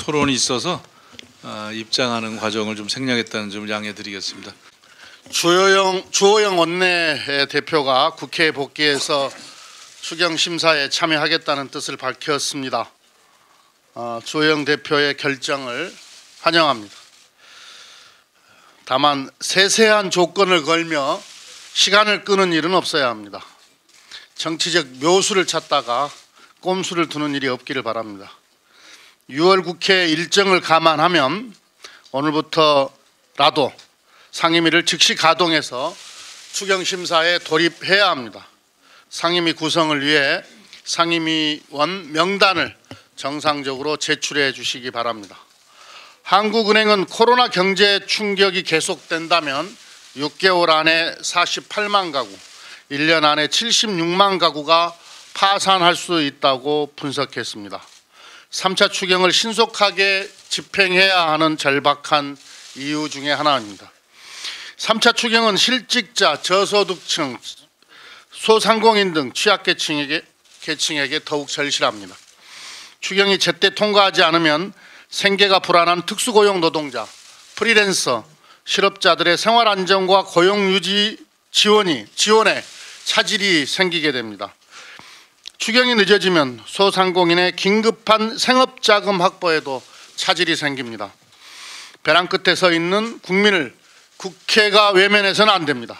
토론이 있어서 입장하는 과정을 좀 생략했다는 점을 양해드리겠습니다. 주호영 원내 대표가 국회에 복귀해서 추경 심사에 참여하겠다는 뜻을 밝혔습니다. 주호영 대표의 결정을 환영합니다. 다만 세세한 조건을 걸며 시간을 끄는 일은 없어야 합니다. 정치적 묘수를 찾다가 꼼수를 두는 일이 없기를 바랍니다. 6월 국회 일정을 감안하면 오늘부터라도 상임위를 즉시 가동해서 추경 심사에 돌입해야 합니다. 상임위 구성을 위해 상임위원 명단을 정상적으로 제출해 주시기 바랍니다. 한국은행은 코로나 경제 충격이 계속된다면 6개월 안에 48만 가구, 1년 안에 76만 가구가 파산할 수 있다고 분석했습니다. 3차 추경을 신속하게 집행해야 하는 절박한 이유 중에 하나입니다. 3차 추경은 실직자, 저소득층, 소상공인 등 취약계층에게 더욱 절실합니다. 추경이 제때 통과하지 않으면 생계가 불안한 특수고용 노동자, 프리랜서, 실업자들의 생활 안정과 고용 유지 지원에 차질이 생기게 됩니다. 추경이 늦어지면 소상공인의 긴급한 생업자금 확보에도 차질이 생깁니다. 벼랑 끝에 서 있는 국민을 국회가 외면해서는 안 됩니다.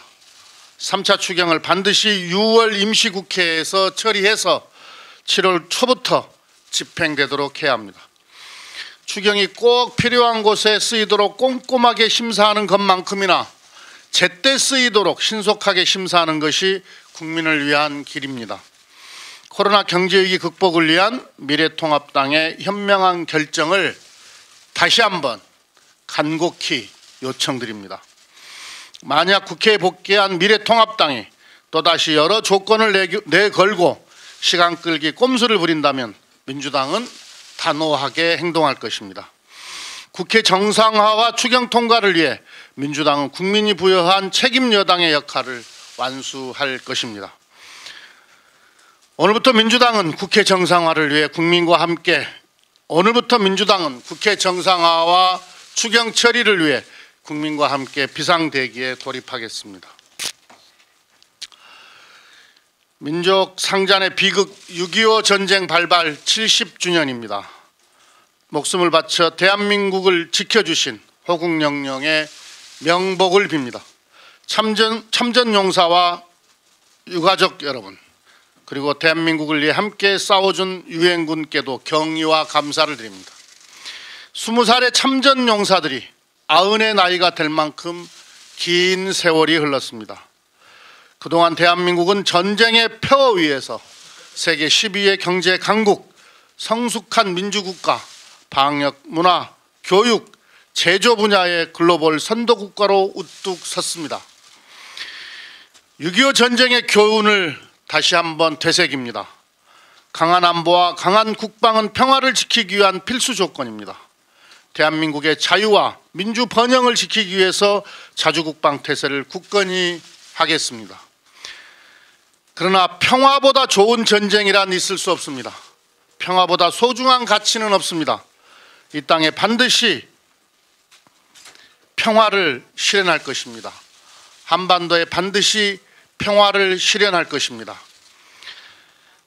3차 추경을 반드시 6월 임시국회에서 처리해서 7월 초부터 집행되도록 해야 합니다. 추경이 꼭 필요한 곳에 쓰이도록 꼼꼼하게 심사하는 것만큼이나 제때 쓰이도록 신속하게 심사하는 것이 국민을 위한 길입니다. 코로나 경제위기 극복을 위한 미래통합당의 현명한 결정을 다시 한번 간곡히 요청드립니다. 만약 국회에 복귀한 미래통합당이 또다시 여러 조건을 내걸고 시간 끌기 꼼수를 부린다면 민주당은 단호하게 행동할 것입니다. 국회 정상화와 추경 통과를 위해 민주당은 국민이 부여한 책임 여당의 역할을 완수할 것입니다. 오늘부터 민주당은 국회 정상화를 위해 국민과 함께 국회 정상화와 추경 처리를 위해 국민과 함께 비상대기에 돌입하겠습니다. 민족 상잔의 비극 6.25 전쟁 발발 70주년입니다. 목숨을 바쳐 대한민국을 지켜주신 호국영령의 명복을 빕니다. 참전용사와 유가족 여러분, 그리고 대한민국을 위해 함께 싸워준 유엔군께도 경의와 감사를 드립니다. 20살의 참전용사들이 90의 나이가 될 만큼 긴 세월이 흘렀습니다. 그동안 대한민국은 전쟁의 표 위에서 세계 12위의 경제 강국, 성숙한 민주국가, 방역, 문화, 교육, 제조 분야의 글로벌 선도국가로 우뚝 섰습니다. 6.25 전쟁의 교훈을 다시 한번 되새깁니다. 강한 안보와 강한 국방은 평화를 지키기 위한 필수 조건입니다. 대한민국의 자유와 민주 번영을 지키기 위해서 자주국방 태세를 굳건히 하겠습니다. 그러나 평화보다 좋은 전쟁이란 있을 수 없습니다. 평화보다 소중한 가치는 없습니다. 이 땅에 반드시 평화를 실현할 것입니다. 한반도에 반드시 평화를 실현할 것입니다.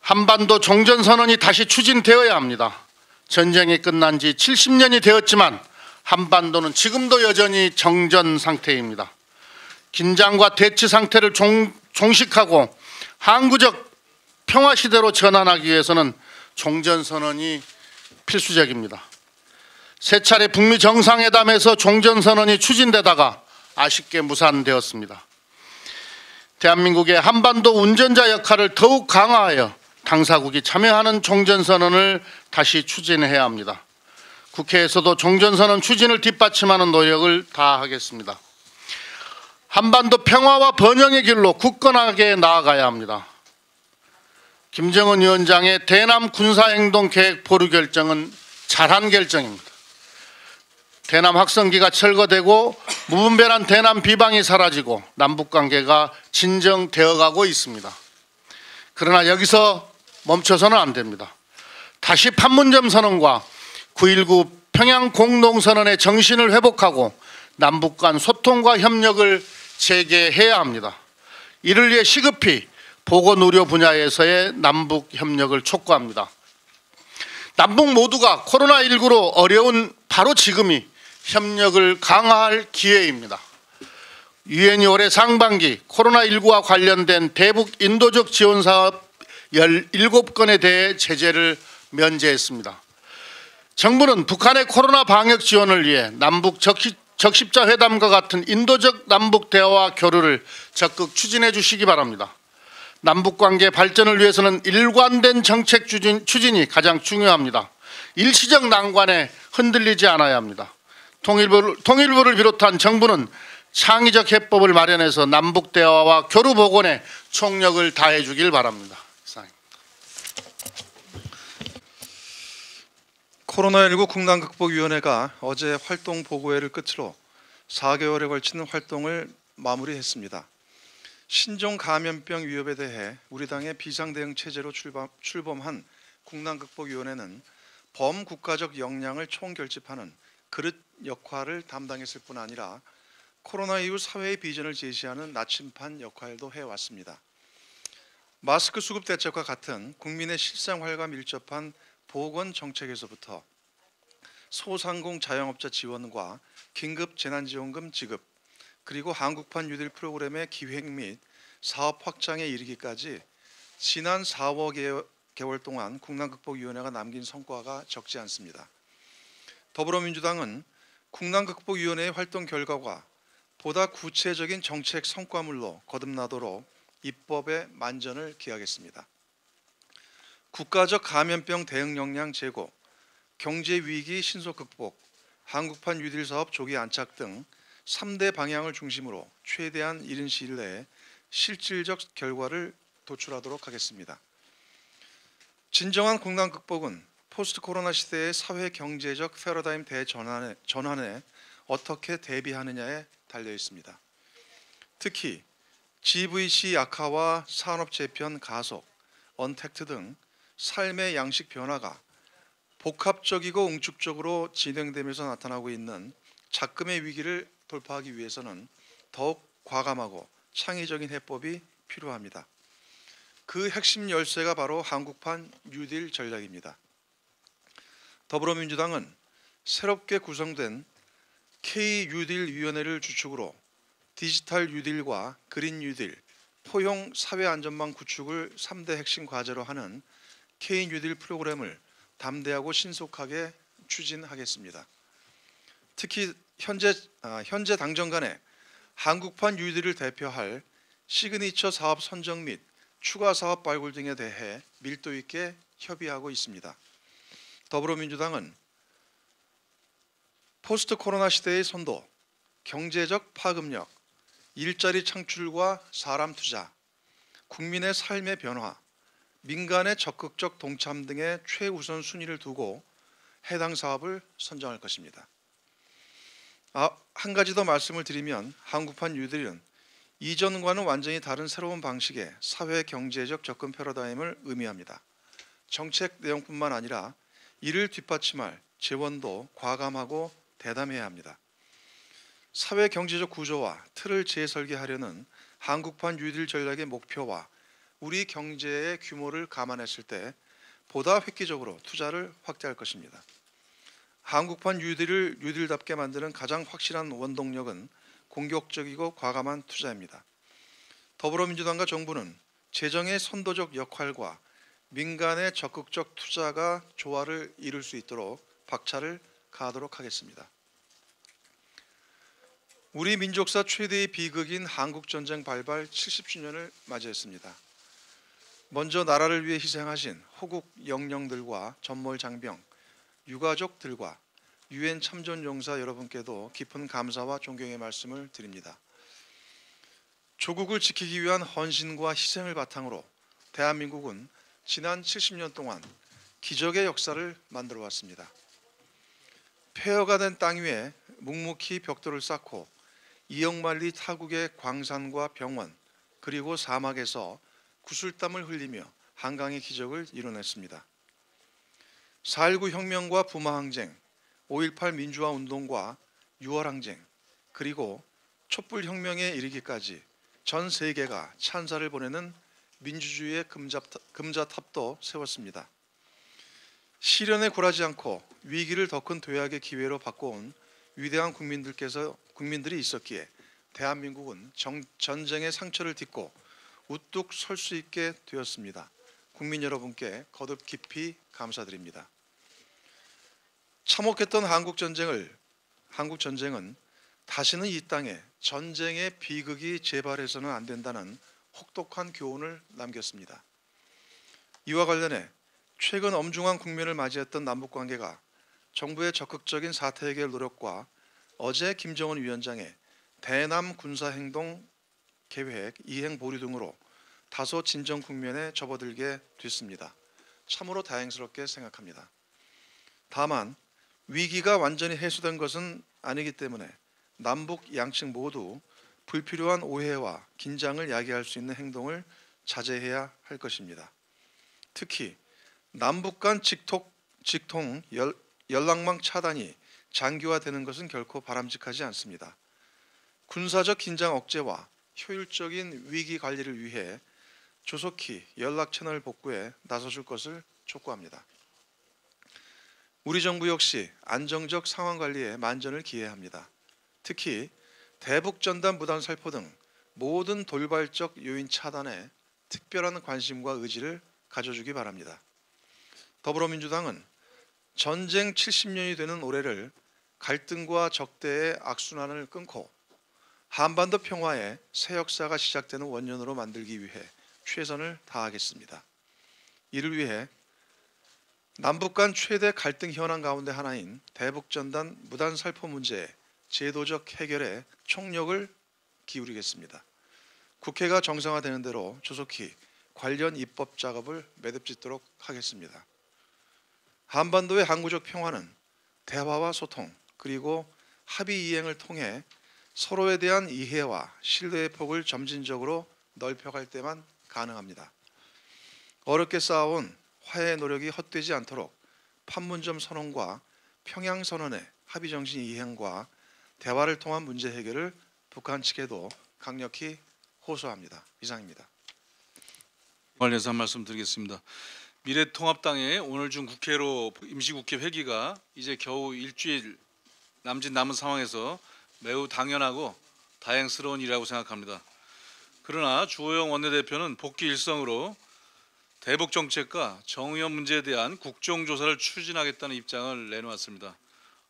한반도 종전선언이 다시 추진되어야 합니다. 전쟁이 끝난 지 70년이 되었지만 한반도는 지금도 여전히 정전 상태입니다. 긴장과 대치 상태를 종식하고 항구적 평화시대로 전환하기 위해서는 종전선언이 필수적입니다. 세 차례 북미 정상회담에서 종전선언이 추진되다가 아쉽게 무산되었습니다. 대한민국의 한반도 운전자 역할을 더욱 강화하여 당사국이 참여하는 종전선언을 다시 추진해야 합니다. 국회에서도 종전선언 추진을 뒷받침하는 노력을 다하겠습니다. 한반도 평화와 번영의 길로 굳건하게 나아가야 합니다. 김정은 위원장의 대남 군사행동계획 보류 결정은 잘한 결정입니다. 대남 확성기가 철거되고 무분별한 대남 비방이 사라지고 남북관계가 진정되어 가고 있습니다. 그러나 여기서 멈춰서는 안 됩니다. 다시 판문점 선언과 9.19 평양 공동선언의 정신을 회복하고 남북 간 소통과 협력을 재개해야 합니다. 이를 위해 시급히 보건의료 분야에서의 남북 협력을 촉구합니다. 남북 모두가 코로나19로 어려운 바로 지금이 협력을 강화할 기회입니다. 유엔이 올해 상반기 코로나19와 관련된 대북 인도적 지원 사업 17건에 대해 제재를 면제했습니다. 정부는 북한의 코로나 방역 지원을 위해 남북 적십자 회담과 같은 인도적 남북 대화와 교류를 적극 추진해 주시기 바랍니다. 남북관계 발전을 위해서는 일관된 정책 추진이 가장 중요합니다. 일시적 난관에 흔들리지 않아야 합니다. 통일부를 비롯한 정부는 창의적 해법을 마련해서 남북 대화와 교류 복원에 총력을 다해 주길 바랍니다. 이상입니다. 코로나19 국난극복위원회가 어제 활동 보고회를 끝으로 4개월에 걸치는 활동을 마무리했습니다. 신종 감염병 위협에 대해 우리 당의 비상대응 체제로 출범한 국난극복위원회는 범국가적 역량을 총결집하는 그릇 역할을 담당했을 뿐 아니라 코로나 이후 사회의 비전을 제시하는 나침반 역할도 해왔습니다. 마스크 수급 대책과 같은 국민의 실생활과 밀접한 보건 정책에서부터 소상공 자영업자 지원과 긴급 재난지원금 지급, 그리고 한국판 뉴딜 프로그램의 기획 및 사업 확장에 이르기까지 지난 4개월 동안 국난극복위원회가 남긴 성과가 적지 않습니다. 더불어민주당은 국난극복위원회의 활동 결과가 보다 구체적인 정책 성과물로 거듭나도록 입법에 만전을 기하겠습니다. 국가적 감염병 대응 역량 제고, 경제 위기 신속 극복, 한국판 뉴딜 사업 조기 안착 등 3대 방향을 중심으로 최대한 이른 시일 내에 실질적 결과를 도출하도록 하겠습니다. 진정한 국난 극복은 포스트 코로나 시대의 사회 경제적 패러다임 대전환에 어떻게 대비하느냐에 달려 있습니다. 특히 GVC 약화와 산업 재편 가속, 언택트 등 삶의 양식 변화가 복합적이고 응축적으로 진행되면서 나타나고 있는 작금의 위기를 돌파하기 위해서는 더욱 과감하고 창의적인 해법이 필요합니다. 그 핵심 열쇠가 바로 한국판 뉴딜 전략입니다. 더불어민주당은 새롭게 구성된 K-뉴딜 위원회를 주축으로 디지털 뉴딜과 그린 뉴딜, 포용 사회안전망 구축을 3대 핵심 과제로 하는 K-뉴딜 프로그램을 담대하고 신속하게 추진하겠습니다. 특히 현재 당정 간에 한국판 뉴딜을 대표할 시그니처 사업 선정 및 추가 사업 발굴 등에 대해 밀도 있게 협의하고 있습니다. 더불어민주당은 포스트 코로나 시대의 선도, 경제적 파급력, 일자리 창출과 사람 투자, 국민의 삶의 변화, 민간의 적극적 동참 등의 최우선 순위를 두고 해당 사업을 선정할 것입니다. 한 가지 더 말씀을 드리면 한국판 뉴딜은 이전과는 완전히 다른 새로운 방식의 사회 경제적 접근 패러다임을 의미합니다. 정책 내용뿐만 아니라 이를 뒷받침할 재원도 과감하고 대담해야 합니다. 사회 경제적 구조와 틀을 재설계하려는 한국판 뉴딜 전략의 목표와 우리 경제의 규모를 감안했을 때 보다 획기적으로 투자를 확대할 것입니다. 한국판 뉴딜을 뉴딜답게 만드는 가장 확실한 원동력은 공격적이고 과감한 투자입니다. 더불어민주당과 정부는 재정의 선도적 역할과 민간의 적극적 투자가 조화를 이룰 수 있도록 박차를 가하도록 하겠습니다. 우리 민족사 최대의 비극인 한국전쟁 발발 70주년을 맞이했습니다. 먼저 나라를 위해 희생하신 호국 영령들과 전몰 장병, 유가족들과 유엔 참전용사 여러분께도 깊은 감사와 존경의 말씀을 드립니다. 조국을 지키기 위한 헌신과 희생을 바탕으로 대한민국은 지난 70년 동안 기적의 역사를 만들어 왔습니다. 폐허가 된 땅 위에 묵묵히 벽돌을 쌓고 이역만리 타국의 광산과 병원 그리고 사막에서 구슬땀을 흘리며 한강의 기적을 이뤄냈습니다. 4.19 혁명과 부마항쟁, 5.18 민주화 운동과 6월 항쟁 그리고 촛불혁명에 이르기까지 전 세계가 찬사를 보내는 민주주의의 금자탑도 세웠습니다. 시련에 굴하지 않고 위기를 더 큰 도약의 기회로 바꿔온 위대한 국민들이 있었기에 대한민국은 전쟁의 상처를 딛고 우뚝 설 수 있게 되었습니다. 국민 여러분께 거듭 깊이 감사드립니다. 참혹했던 한국 전쟁은 다시는 이 땅에 전쟁의 비극이 재발해서는 안 된다는 혹독한 교훈을 남겼습니다. 이와 관련해 최근 엄중한 국면을 맞이했던 남북관계가 정부의 적극적인 사태 해결 노력과 어제 김정은 위원장의 대남 군사행동 계획 이행 보류 등으로 다소 진정 국면에 접어들게 됐습니다. 참으로 다행스럽게 생각합니다. 다만 위기가 완전히 해소된 것은 아니기 때문에 남북 양측 모두 불필요한 오해와 긴장을 야기할 수 있는 행동을 자제해야 할 것입니다. 특히 남북 간 직통 연락망 차단이 장기화되는 것은 결코 바람직하지 않습니다. 군사적 긴장 억제와 효율적인 위기 관리를 위해 조속히 연락 채널 복구에 나서줄 것을 촉구합니다. 우리 정부 역시 안정적 상황 관리에 만전을 기해야 합니다. 특히 대북전단 무단 살포 등 모든 돌발적 요인 차단에 특별한 관심과 의지를 가져주기 바랍니다. 더불어민주당은 전쟁 70년이 되는 올해를 갈등과 적대의 악순환을 끊고 한반도 평화의 새 역사가 시작되는 원년으로 만들기 위해 최선을 다하겠습니다. 이를 위해 남북 간 최대 갈등 현안 가운데 하나인 대북전단 무단 살포 문제의 제도적 해결에 총력을 기울이겠습니다. 국회가 정상화되는 대로 조속히 관련 입법 작업을 매듭짓도록 하겠습니다. 한반도의 항구적 평화는 대화와 소통 그리고 합의 이행을 통해 서로에 대한 이해와 신뢰의 폭을 점진적으로 넓혀갈 때만 가능합니다. 어렵게 쌓아온 화해의 노력이 헛되지 않도록 판문점 선언과 평양 선언의 합의 정신 이행과 대화를 통한 문제 해결을 북한 측에도 강력히 호소합니다. 이상입니다. 관련해서 한 말씀 드리겠습니다. 미래통합당의 오늘 중 국회로 임시국회 회기가 이제 겨우 일주일 남은 상황에서 매우 당연하고 다행스러운 일이라고 생각합니다. 그러나 주호영 원내대표는 복귀 일성으로 대북 정책과 정의원 문제에 대한 국정조사를 추진하겠다는 입장을 내놓았습니다.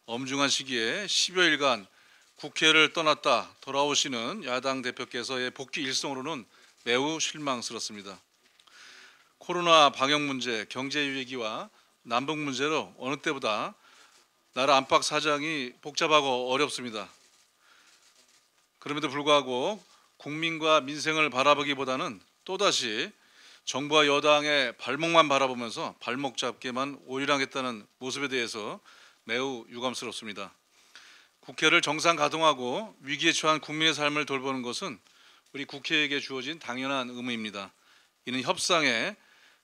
엄중한 시기에 10여일간 국회를 떠났다 돌아오시는 야당 대표께서의 복귀 일성으로는 매우 실망스럽습니다. 코로나 방역 문제, 경제 위기와 남북 문제로 어느 때보다 나라 안팎 사정이 복잡하고 어렵습니다. 그럼에도 불구하고 국민과 민생을 바라보기보다는 또다시 정부와 여당의 발목만 바라보면서 발목 잡기만 오일하겠다는 모습에 대해서 매우 유감스럽습니다. 국회를 정상 가동하고 위기에 처한 국민의 삶을 돌보는 것은 우리 국회에게 주어진 당연한 의무입니다. 이는 협상의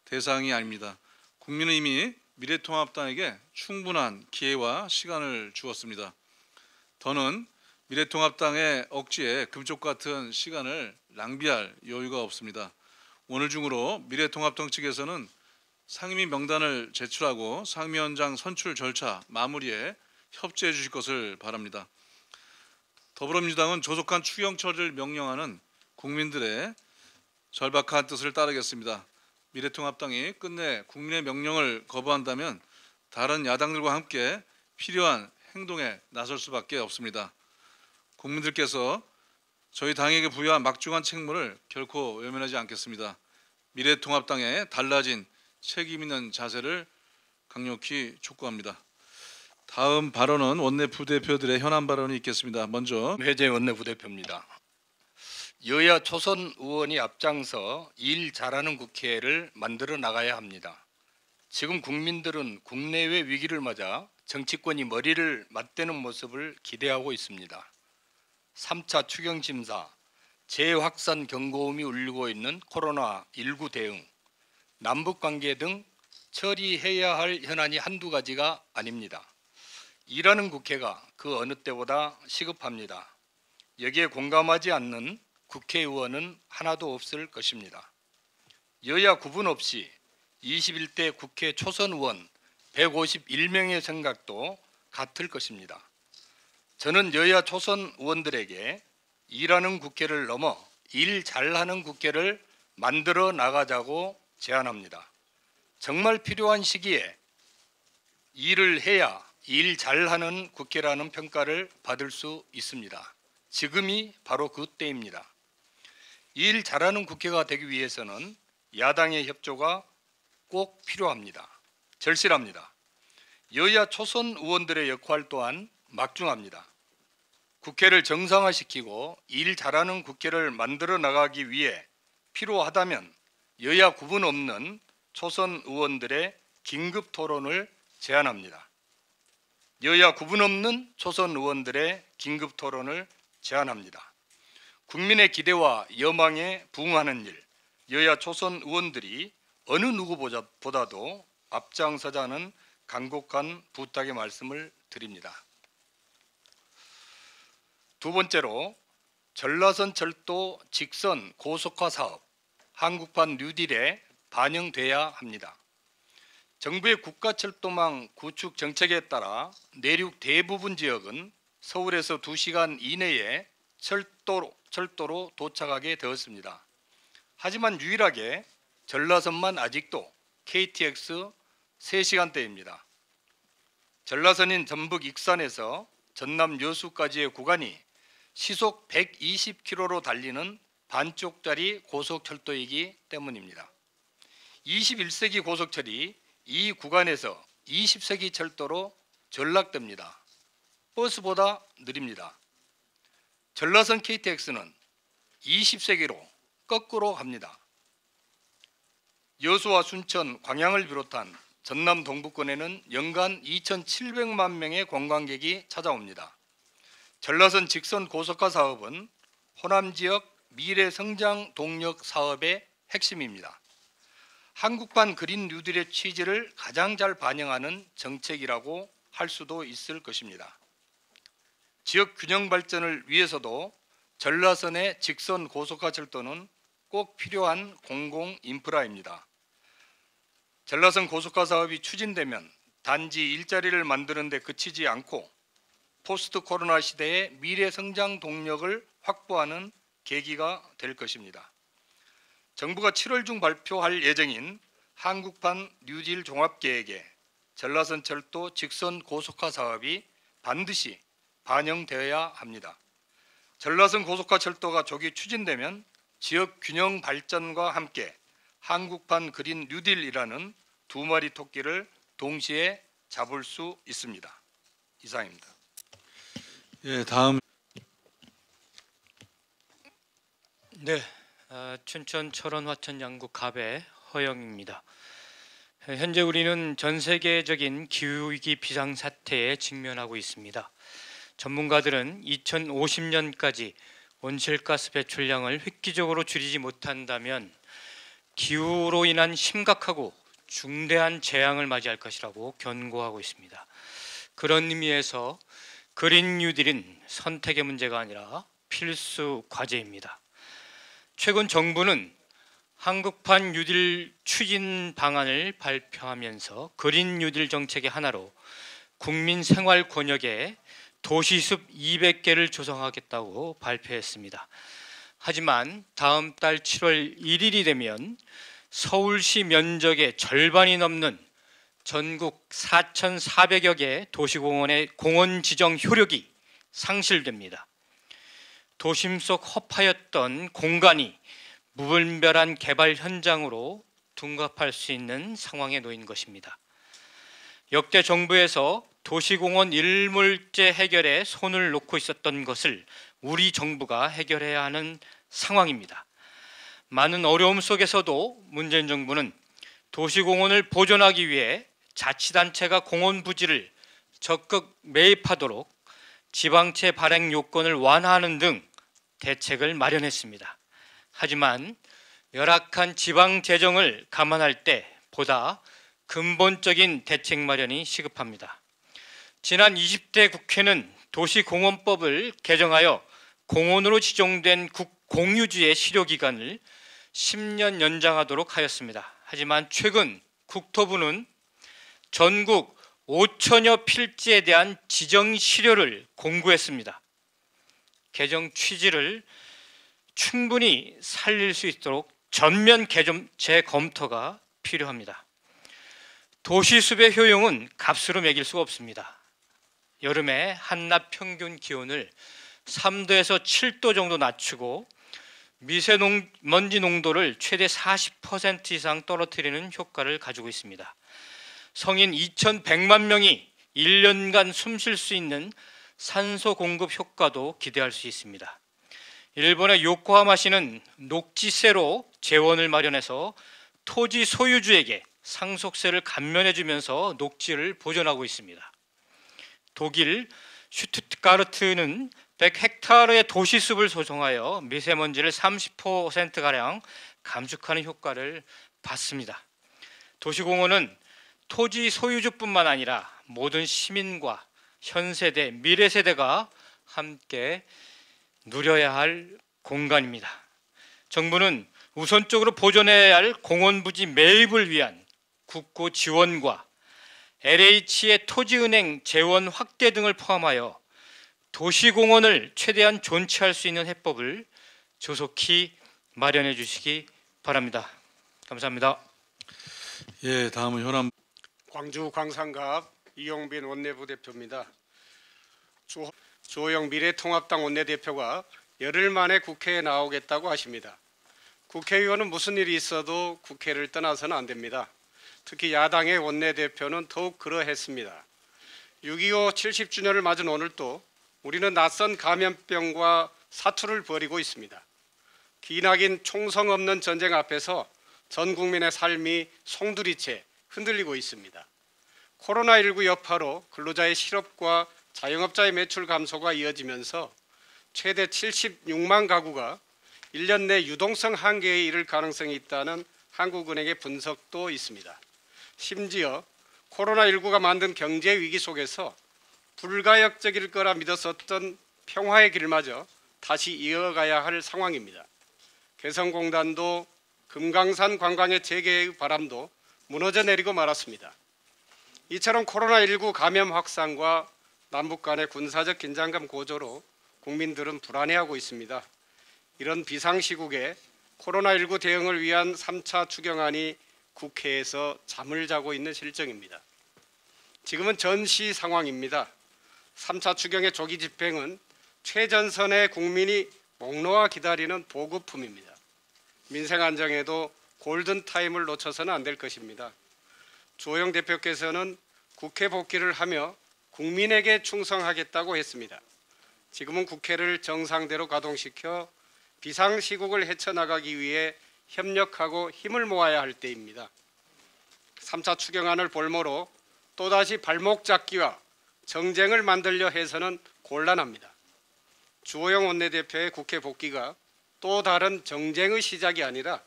대상이 아닙니다. 국민은 이미 미래통합당에게 충분한 기회와 시간을 주었습니다. 더는 미래통합당의 억지에 금쪽 같은 시간을 낭비할 여유가 없습니다. 오늘 중으로 미래통합당 측에서는 상임위 명단을 제출하고 상임위원장 선출 절차 마무리에 협조해 주실 것을 바랍니다. 더불어민주당은 조속한 추경 처리를 명령하는 국민들의 절박한 뜻을 따르겠습니다. 미래통합당이 끝내 국민의 명령을 거부한다면 다른 야당들과 함께 필요한 행동에 나설 수밖에 없습니다. 국민들께서 저희 당에게 부여한 막중한 책무를 결코 외면하지 않겠습니다. 미래통합당의 달라진 책임 있는 자세를 강력히 촉구합니다. 다음 발언은 원내 부대표들의 현안 발언이 있겠습니다. 먼저 회재 원내 부대표입니다. 여야 초선 의원이 앞장서 일 잘하는 국회를 만들어 나가야 합니다. 지금 국민들은 국내외 위기를 맞아 정치권이 머리를 맞대는 모습을 기대하고 있습니다. 3차 추경심사, 재확산 경고음이 울리고 있는 코로나19 대응, 남북관계 등 처리해야 할 현안이 한두 가지가 아닙니다. 일하는 국회가 그 어느 때보다 시급합니다. 여기에 공감하지 않는 국회의원은 하나도 없을 것입니다. 여야 구분 없이 21대 국회 초선 의원 151명의 생각도 같을 것입니다. 저는 여야 초선 의원들에게 일하는 국회를 넘어 일 잘하는 국회를 만들어 나가자고 제안합니다. 정말 필요한 시기에 일을 해야 일 잘하는 국회라는 평가를 받을 수 있습니다. 지금이 바로 그 때입니다. 일 잘하는 국회가 되기 위해서는 야당의 협조가 꼭 필요합니다. 절실합니다. 여야 초선 의원들의 역할 또한 막중합니다. 국회를 정상화시키고 일 잘하는 국회를 만들어 나가기 위해 필요하다면 여야 구분 없는 초선 의원들의 긴급 토론을 제안합니다. 여야 구분 없는 초선 의원들의 긴급 토론을 제안합니다. 국민의 기대와 여망에 부응하는 일, 여야 초선 의원들이 어느 누구보다도 앞장서자는 간곡한 부탁의 말씀을 드립니다. 두 번째로 전라선 철도 직선 고속화 사업 한국판 뉴딜에 반영돼야 합니다. 정부의 국가철도망 구축 정책에 따라 내륙 대부분 지역은 서울에서 2시간 이내에 철도로 도착하게 되었습니다. 하지만 유일하게 전라선만 아직도 KTX 3시간대입니다. 전라선인 전북 익산에서 전남 여수까지의 구간이 시속 120km로 달리는 반쪽짜리 고속철도이기 때문입니다. 21세기 고속철이 이 구간에서 20세기 철도로 전락됩니다. 버스보다 느립니다. 전라선 KTX는 20세기로 거꾸로 갑니다. 여수와 순천, 광양을 비롯한 전남 동부권에는 연간 2,700만 명의 관광객이 찾아옵니다. 전라선 직선 고속화 사업은 호남 지역 미래 성장 동력 사업의 핵심입니다. 한국판 그린 뉴딜의 취지를 가장 잘 반영하는 정책이라고 할 수도 있을 것입니다. 지역 균형 발전을 위해서도 전라선의 직선 고속화 철도는 꼭 필요한 공공 인프라입니다. 전라선 고속화 사업이 추진되면 단지 일자리를 만드는 데 그치지 않고 포스트 코로나 시대의 미래 성장 동력을 확보하는 계기가 될 것입니다. 정부가 7월 중 발표할 예정인 한국판 뉴딜 종합계획에 전라선 철도 직선 고속화 사업이 반드시 반영되어야 합니다. 전라선 고속화 철도가 조기 추진되면 지역 균형 발전과 함께 한국판 그린 뉴딜이라는 두 마리 토끼를 동시에 잡을 수 있습니다. 이상입니다. 예, 다음 네, 춘천, 철원, 화천, 양구, 갑의 허영입니다. 현재 우리는 전 세계적인 기후위기 비상사태에 직면하고 있습니다. 전문가들은 2050년까지 온실가스 배출량을 획기적으로 줄이지 못한다면 기후로 인한 심각하고 중대한 재앙을 맞이할 것이라고 경고하고 있습니다. 그런 의미에서 그린 뉴딜은 선택의 문제가 아니라 필수 과제입니다. 최근 정부는 한국판 뉴딜 추진 방안을 발표하면서 그린 뉴딜 정책의 하나로 국민 생활 권역에 도시숲 200개를 조성하겠다고 발표했습니다. 하지만 다음 달 7월 1일이 되면 서울시 면적의 절반이 넘는 전국 4,400여 개 도시공원의 공원 지정 효력이 상실됩니다. 도심 속 허파였던 공간이 무분별한 개발 현장으로 둔갑할 수 있는 상황에 놓인 것입니다. 역대 정부에서 도시공원 일몰제 해결에 손을 놓고 있었던 것을 우리 정부가 해결해야 하는 상황입니다. 많은 어려움 속에서도 문재인 정부는 도시공원을 보존하기 위해 자치단체가 공원 부지를 적극 매입하도록 지방채 발행 요건을 완화하는 등 대책을 마련했습니다. 하지만 열악한 지방 재정을 감안할 때 보다 근본적인 대책 마련이 시급합니다. 지난 20대 국회는 도시공원법을 개정하여 공원으로 지정된 공유지의 실효기간을 10년 연장하도록 하였습니다. 하지만 최근 국토부는 전국 5천여 필지에 대한 지정 실효를 공고했습니다. 개정 취지를 충분히 살릴 수 있도록 전면 재검토가 필요합니다. 도시숲의 효용은 값으로 매길 수가 없습니다. 여름에 한낮 평균 기온을 3도에서 7도 정도 낮추고 미세먼지 농도를 최대 40% 이상 떨어뜨리는 효과를 가지고 있습니다. 성인 2,100만 명이 1년간 숨 쉴 수 있는 산소 공급 효과도 기대할 수 있습니다. 일본의 요코하마시는 녹지세로 재원을 마련해서 토지 소유주에게 상속세를 감면해주면서 녹지를 보존하고 있습니다. 독일 슈투트가르트는 100헥타르의 도시숲을 조성하여 미세먼지를 30%가량 감축하는 효과를 봤습니다. 도시공원은 토지 소유주뿐만 아니라 모든 시민과 현 세대, 미래 세대가 함께 누려야 할 공간입니다. 정부는 우선적으로 보존해야 할 공원 부지 매입을 위한 국고 지원과 LH의 토지은행 재원 확대 등을 포함하여 도시공원을 최대한 존치할 수 있는 해법을 조속히 마련해 주시기 바랍니다. 감사합니다. 예, 다음은 현안. 광주 광산갑 이용빈 원내부 대표입니다. 주호영 미래통합당 원내대표가 열흘 만에 국회에 나오겠다고 하십니다. 국회의원은 무슨 일이 있어도 국회를 떠나서는 안 됩니다. 특히 야당의 원내대표는 더욱 그러했습니다. 6.25 70주년을 맞은 오늘도 우리는 낯선 감염병과 사투를 벌이고 있습니다. 기나긴 총성 없는 전쟁 앞에서 전 국민의 삶이 송두리째 흔들리고 있습니다. 코로나19 여파로 근로자의 실업과 자영업자의 매출 감소가 이어지면서 최대 76만 가구가 1년 내 유동성 한계에 이를 가능성이 있다는 한국은행의 분석도 있습니다. 심지어 코로나19가 만든 경제 위기 속에서 불가역적일 거라 믿었었던 평화의 길마저 다시 이어가야 할 상황입니다. 개성공단도 금강산 관광의 재개의 바람도 무너져 내리고 말았습니다. 이처럼 코로나19 감염 확산과 남북 간의 군사적 긴장감 고조로 국민들은 불안해하고 있습니다. 이런 비상시국에 코로나19 대응을 위한 3차 추경안이 국회에서 잠을 자고 있는 실정입니다. 지금은 전시 상황입니다. 3차 추경의 조기 집행은 최전선의 국민이 목 놓아 기다리는 보급품입니다. 민생 안정에도 골든타임을 놓쳐서는 안 될 것입니다. 주호영 대표께서는 국회 복귀를 하며 국민에게 충성하겠다고 했습니다. 지금은 국회를 정상대로 가동시켜 비상시국을 헤쳐나가기 위해 협력하고 힘을 모아야 할 때입니다. 3차 추경안을 볼모로 또다시 발목 잡기와 정쟁을 만들려 해서는 곤란합니다. 주호영 원내대표의 국회 복귀가 또 다른 정쟁의 시작이 아니라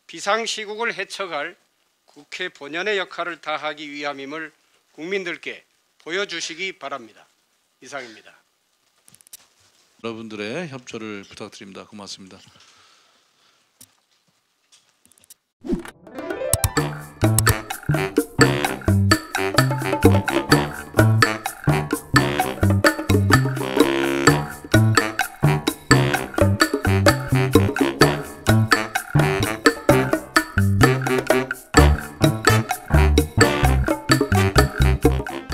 비상시국을 헤쳐갈 국회 본연의 역할을 다하기 위함임을 국민들께 보여주시기 바랍니다. 이상입니다. 여러분들의 협조를 부탁드립니다. 고맙습니다.